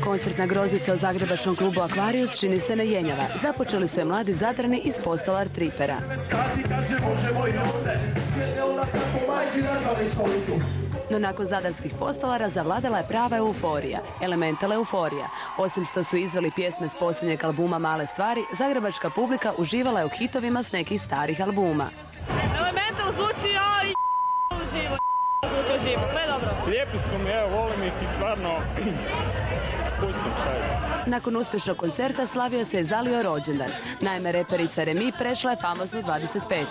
Koncertna groznica u zagrebačkom klubu Aquarius čini se ne jenjava. Započeli su je mladi Zadrani iz Postolar Tripera. No nakon zadarskih Postolara zavladala je prava euforija, Elemental euforija. Osim što su izveli pjesme s posljednjeg albuma Male stvari, zagrebačka publika uživala je u hitovima s nekih starih albuma. Elemental zvuči uživo, zvuči uživo, gle dobro. Lijepi su mi, evo, volim ih i stvarno pustim šajbu. Nakon uspješnog koncerta slavio se je Zalio rođendan. Naime, reperica Remi prešla je famoznu 25.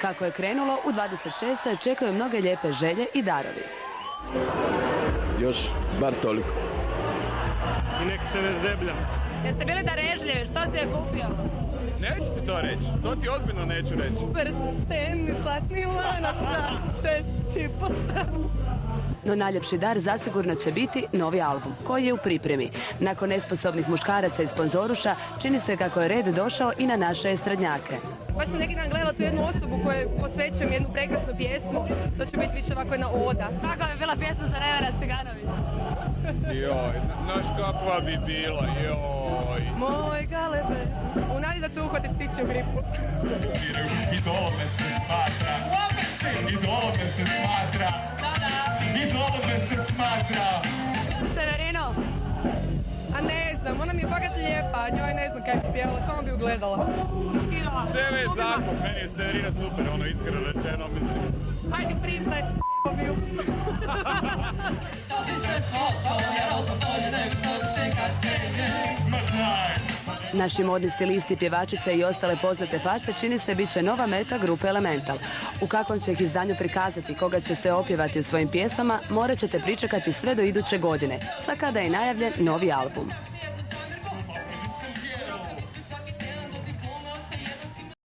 Kako je krenulo, u 26. čekaju mnoge lijepe želje i darovi. Još bar toliko. I nek se ne zdebljam. Jeste bili darežljivi, što si je kupio? Neću ti to reći, to ti ozbiljno neću reći. Prsten, zlatni lanac, ti posadu. No najljepši dar zasigurno će biti novi album, koji je u pripremi. Nakon nesposobnih muškaraca i sponzoruša, čini se kako je red došao i na naše estradnjake. Baš sam neki dan gledala tu jednu osobu koju posvećujem jednu prekrasnu pjesmu. To će biti više ovako jedna oda. Kakva bi bila pjesma za Revera Ciganovića? Joj, znaš kakva bi bila, joj. Moj galebe, u nadi da ću uhvatiti ptičju gripu. Idolome se smatra. Idolome se smatra. Idolome se smatra. Severino, a ne znam, ona mi je fakat lijepa, njoj ne znam kaj bi pjevala, samo bi ugledala. Sve me zakup, meni je Severina super, ono iskreno rečeno, mislim. Hajde priznaj, b***o. Naši modni stilisti, pjevačice i ostale poznate face čini se bit će nova meta grupe Elemental. U kakvom će ih izdanju prikazati, koga će se opjevati u svojim pjesmama, morat ćete pričekati sve do iduće godine, sa kada je najavljen novi album.